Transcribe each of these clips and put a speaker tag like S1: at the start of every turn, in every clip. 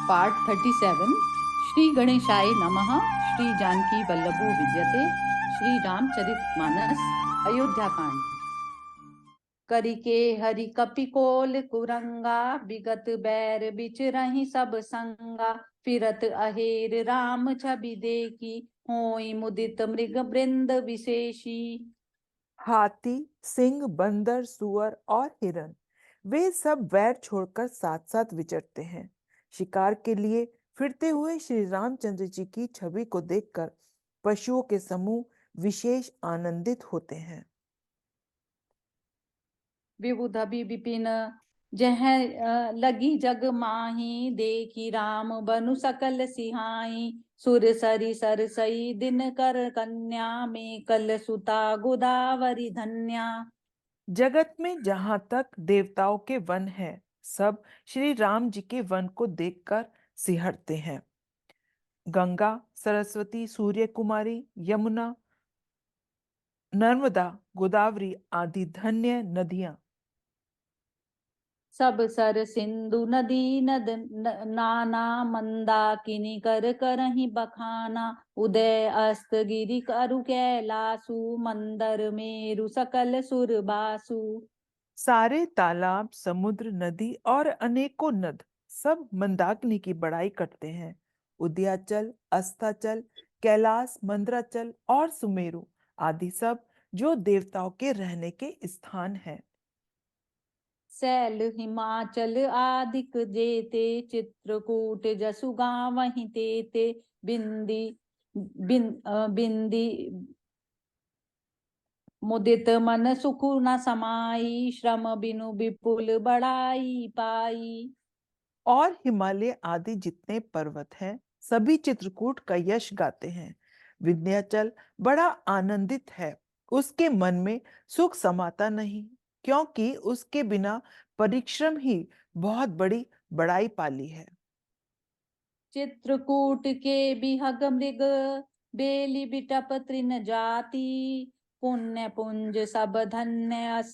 S1: Part 37। Shri गणेशाय नमः। श्री जानकी वल्लभो विद्यते। श्री रामचरितमानस अयोध्या कांड। करिके हरि कपिकोल कुरंगा, बिगत बैर बिच रही सब संगा। फिरत अहेर राम छवि देखी, होई मुदित मृग वृंद विशेषी।
S2: हाथी, सिंह, बंदर, सुअर और हिरन वे सब वैर छोड़कर साथ साथ विचरते हैं। शिकार के लिए फिरते हुए श्री रामचंद्र जी की छवि को देखकर पशुओं के समूह विशेष आनंदित होते हैं।
S1: विबुध विपिन जह लगी जग माही, देखी राम बनु सकल सिहाई। सुर सरी सर सई दिन कर कन्या, में कल सुता गोदावरी धन्या।
S2: जगत में जहां तक देवताओं के वन हैं, सब श्री राम जी के वन को देखकर सिहरते हैं। गंगा, सरस्वती, सूर्य कुमारी, यमुना, नर्मदा, गोदावरी आदि धन्य नदियां
S1: सब सर सिंधु नदी नद नाना, मंदाकिनी कर करहि बखाना। उदय अस्त गिरि करु कैलासु, मंदर मेरु सकल सुर बासु।
S2: सारे तालाब, समुद्र, नदी और अनेकों नद सब मंदाकिनी की बड़ाई करते हैं। उदयाचल, अस्ताचल, कैलाश, मंदराचल और सुमेरु आदि सब जो देवताओं के रहने के स्थान हैं।
S1: सैल हिमाचल आदिक जेते, चित्रकूट जसु गावहि तेते। बिंदी बिंदी मुदित मन सुख न समाई, श्रम बिनु विपुल बड़ाई पाई।
S2: और हिमालय आदि जितने पर्वत हैं, सभी चित्रकूट का यश गाते हैं। विंध्याचल बड़ा आनंदित है, उसके मन में सुख समाता नहीं, क्योंकि उसके बिना परिश्रम ही बहुत बड़ी बड़ाई पाली है।
S1: चित्रकूट के बिहग मृग, बेली बिटप तृण जाति। पुण्य पुंज सब धन्य अस,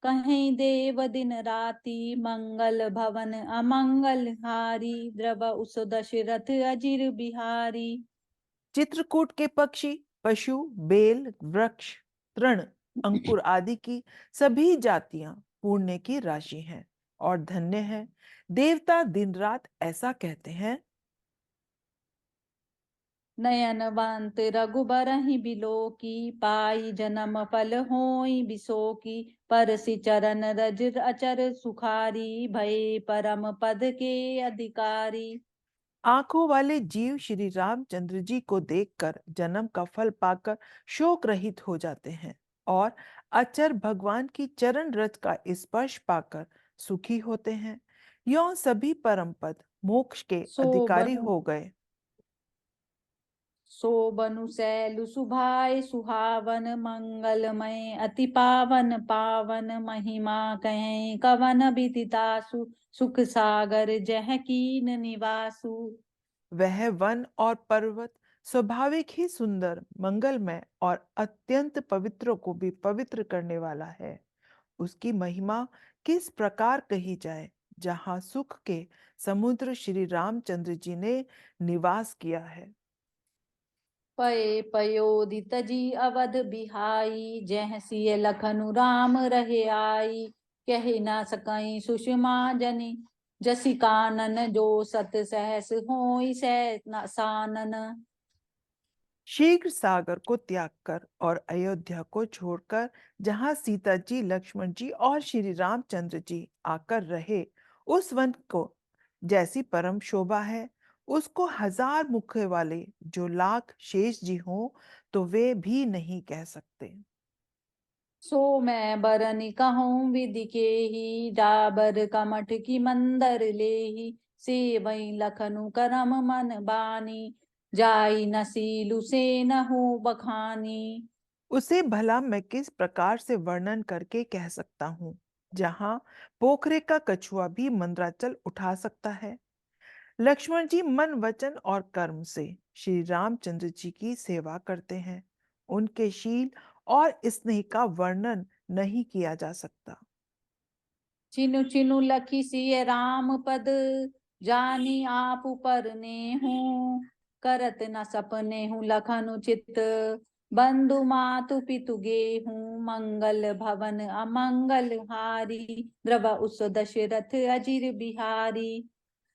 S1: कहीं देव दिन राति। मंगल भवन अमंगल हारी, द्रव उस दशरथ अजिर बिहारी।
S2: चित्रकूट के पक्षी, पशु, बेल, वृक्ष, तृण, अंकुर आदि की सभी जातियां पुण्य की राशि हैं और धन्य हैं। देवता दिन रात ऐसा कहते हैं।
S1: नयनवंत रघुबरहि बिलोकी, पाई जन्म फल होई बिसोकी। परसि चरण रज अचर सुखारी, भय परम पद के अधिकारी।
S2: आंखों वाले जीव श्री रामचंद्र जी को देखकर जन्म का फल पाकर शोक रहित हो जाते हैं और अचर भगवान की चरण रज का स्पर्श पाकर सुखी होते हैं। यों सभी परम पद मोक्ष के
S1: सो
S2: अधिकारी
S1: बनु
S2: हो गए।
S1: सो बनु शैलु सुभाय सुहावन, मंगलमय अति पावन पावन। महिमा कहें कवन विदितासु, सुख सागर जह कीन निवासु।
S2: वह वन और पर्वत स्वाभाविक ही सुंदर, मंगलमय और अत्यंत पवित्रों को भी पवित्र करने वाला है। उसकी महिमा किस प्रकार कही जाए, जहां सुख के समुद्र श्री रामचंद्र जी ने निवास किया है।
S1: पये पयोदित जी अवध बिहाई, जह सिय लखनु राम रहे आई। कहि न सकई सुषमा जनि, जसि कानन जो सत सहस होई सानन।
S2: शीघ्र सागर को त्याग कर और अयोध्या को छोड़कर जहां सीता जी, लक्ष्मण जी और श्री रामचंद्र जी आकर रहे, उस वन को जैसी परम शोभा है, उसको हजार मुख वाले जो लाख शेष जी हों तो वे भी नहीं कह सकते।
S1: सो मैं बरनि कहूँ विधि के ही, डाबर कमठ की मंदर लेही। सेवई लखनु करम मन बानी, जाई न सीलु से नहु बखानी।
S2: उसे भला मैं किस प्रकार से वर्णन करके कह सकता हूँ, जहां पोखरे का कछुआ भी मंदराचल उठा सकता है। लक्ष्मण जी मन, वचन और कर्म से श्री रामचंद्र जी की सेवा करते हैं। उनके शील और स्नेह का वर्णन नहीं किया जा सकता।
S1: चिनु चिनु लखी सिय राम पद, जानी आप परने हूँ, करत न सपने हूँ लखन उचित। बंधु मातु पितु गेहूँ, मंगल भवन अमंगल हारी। द्रव उस दशरथ अजिर बिहारी।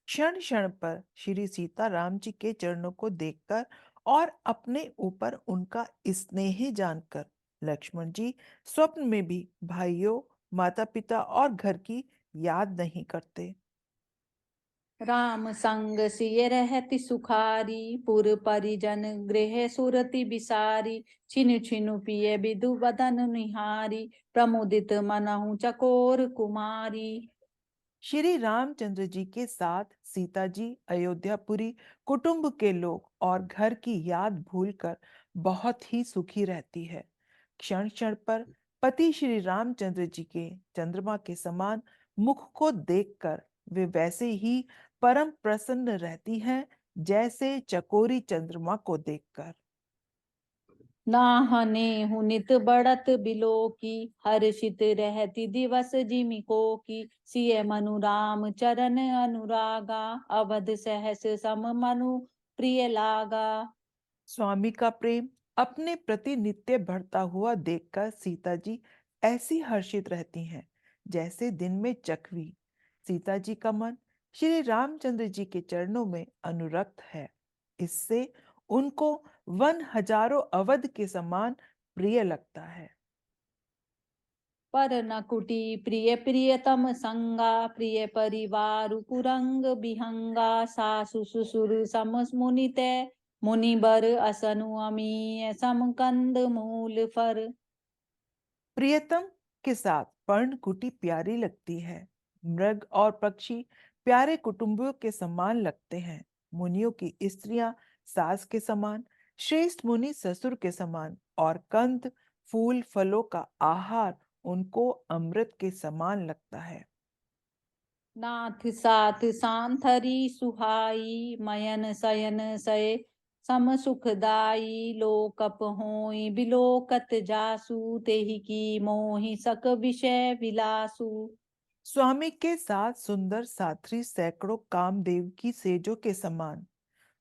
S2: क्षण क्षण पर श्री सीता राम जी के चरणों को देखकर और अपने ऊपर उनका स्नेह जानकर लक्ष्मण जी स्वप्न में भी भाइयों, माता पिता और घर की याद नहीं करते।
S1: राम संग सिय रहति सुखारी, पुर परिजन गृह सुरति बिसारी। छिनु छिनु पिय विदु बदन निहारी, प्रमुदित मनहु चकोर कुमारी।
S2: श्री रामचंद्र जी के साथ सीता जी अयोध्यापुरी कुटुंब के लोग और घर की याद भूलकर बहुत ही सुखी रहती है। क्षण क्षण पर पति श्री रामचंद्र जी के चंद्रमा के समान मुख को देखकर वे वैसे ही परम प्रसन्न रहती हैं जैसे चकोरी चंद्रमा को देखकर।
S1: नाहने हूँ नित बढ़त बिलो की, हर्षित रहती दिवस जिमिको की। सिय मनु राम चरण अनुरागा, अवध सहस सम मनु प्रिय लागा।
S2: स्वामी का प्रेम अपने प्रति नित्य बढ़ता हुआ देखकर सीता जी ऐसी हर्षित रहती हैं जैसे दिन में चकवी। सीता जी का मन श्री रामचंद्र जी के चरणों में अनुरक्त है। इससे उनको वन हजारों अवध के समान प्रिय लगता है।
S1: पर न कुटी प्रिय प्रियतम संगा, प्रिय परिवार कुरंग बिहंगा। सासु ससुर सम मुनि तै, मुनि बर असनु अमीय सम कंद मूल फर।
S2: प्रियतम के साथ पर्णकुटी प्यारी लगती है। मृग और पक्षी प्यारे कुटुंबियों के समान लगते हैं। मुनियों की स्त्रियां सास के समान, श्रेष्ठ मुनि ससुर के समान और कंद फूल फलों का आहार उनको अमृत के समान लगता है।
S1: नाथ साथ सांथरी सुहाई, मयन शयन सय सम सुखदाई। लोकप होई बिलोकत जासु, तेहि की मोहि सक विषय विलासु।
S2: स्वामी के साथ सुंदर साथी सैकड़ों कामदेव की सेजों के समान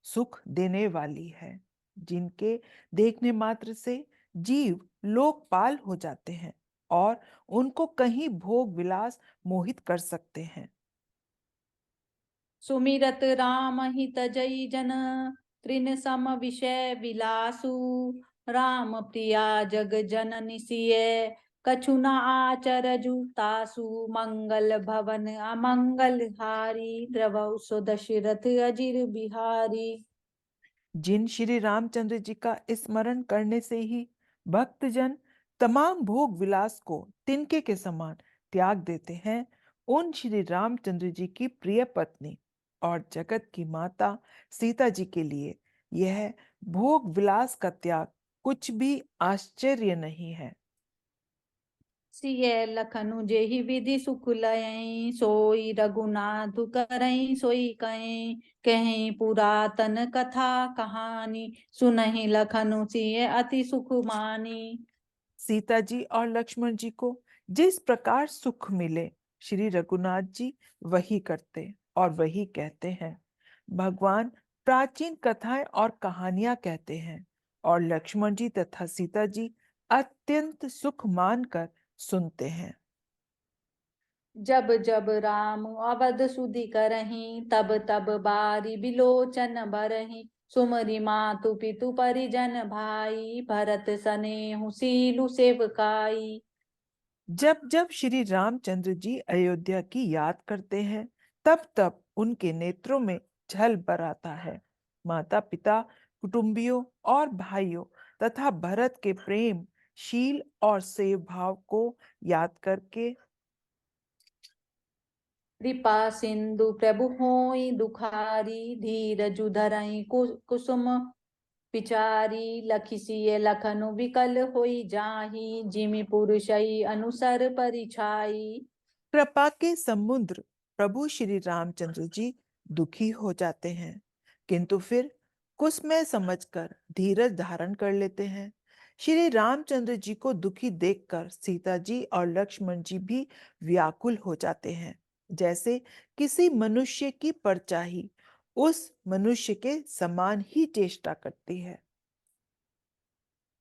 S2: सुख देने वाली है, जिनके देखने मात्र से जीव लोकपाल हो जाते हैं और उनको कहीं भोग विलास मोहित कर सकते हैं।
S1: सुमिरत राम हित जई जन, तृण सम विषय विलासु। राम प्रिया जग जननि सिय, कछु न आचरजु तासु। मंगल भवन अमंगल हारी, द्रवहु सो दशरथ अजिर बिहारी।
S2: जिन श्री रामचंद्र जी का स्मरण करने से ही भक्तजन तमाम भोग विलास को तिनके के समान त्याग देते हैं, उन श्री रामचंद्र जी की प्रिय पत्नी और जगत की माता सीता जी के लिए यह भोग विलास का त्याग कुछ भी आश्चर्य नहीं है।
S1: सिय लखनु जेहि विधि सुख लयई, सोई रघुनाथ करई सोई कई। कहीं पुरातन कथा कहानी, सुनहि लखनु सिय अति सुख मानी।
S2: सीता जी और लक्ष्मण जी को जिस प्रकार सुख मिले, श्री रघुनाथ जी वही करते और वही कहते हैं। भगवान प्राचीन कथाएं और कहानियां कहते हैं और लक्ष्मण जी तथा सीता जी अत्यंत सुख मानकर सुनते हैं।
S1: जब जब राम अवध सुधि करहीं, तब तब बारी बिलोचन भरहीं। सुमरि मातु पितु परिजन भाई, भरत सनेहु सीलु सेवकाई।
S2: जब जब श्री रामचंद्र जी अयोध्या की याद करते हैं, तब तब उनके नेत्रों में छल भर आता है। माता पिता, कुटुंबियों और भाइयों तथा भरत के प्रेम, शील और सेव भाव को याद करके
S1: कृपा सिंधु प्रभु होई दुखारी, धीरजु धरई कुसुम पिचारी। लखि सिय लखनु विकल होई जाहि, जिमि पुरुषई अनुसर परिछाई।
S2: कृपा के समुद्र प्रभु श्री रामचंद्र जी दुखी हो जाते हैं, किंतु फिर कुसमय समझकर धीरज धारण कर लेते हैं। श्री रामचंद्र जी को दुखी देखकर सीता जी और लक्ष्मण जी भी व्याकुल हो जाते हैं। जैसे किसी मनुष्य की परछाई उस मनुष्य के समान ही चेष्टा करती है।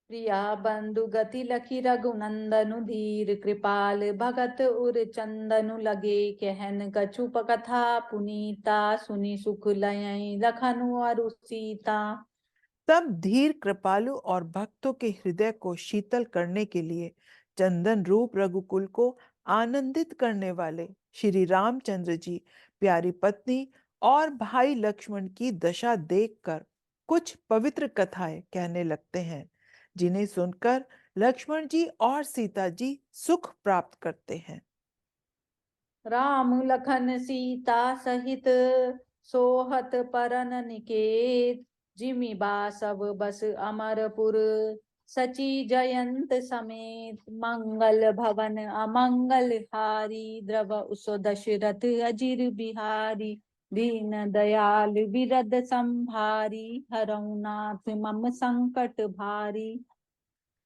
S1: प्रिया बंधु गति लखी रघुनंदनु धीर कृपाल भगत उर चंदनु लगे कहन कछुप कथा पुनीता सुनी सुख लय लखनु अरु सीता।
S2: तब धीर कृपालु और भक्तों के हृदय को शीतल करने के लिए चंदन रूप रघुकुल को आनंदित करने वाले श्री रामचंद्र जी प्यारी पत्नी और भाई लक्ष्मण की दशा देखकर कुछ पवित्र कथाएं कहने लगते हैं, जिन्हें सुनकर लक्ष्मण जी और सीता जी सुख प्राप्त करते हैं।
S1: राम लखन सीता सहित सोहत परन निकेत जिमि बासव बस अमरपुर सची जयंत समेत मंगल भवन अमंगल हारी द्रव उस दशरथ अजिर बिहारी दीन दयाल विरद संभारी हरऊ नाथ मम संकट भारी।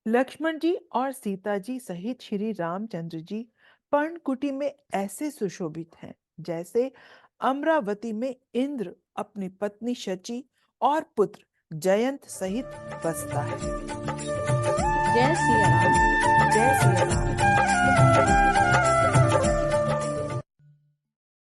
S2: लक्ष्मण जी और सीता जी सहित श्री रामचंद्र जी पर्णकुटी में ऐसे सुशोभित हैं जैसे अमरावती में इंद्र अपनी पत्नी शची और पुत्र जयंत सहित बसता है।
S1: जय सिया राम।
S2: जय श्री राम।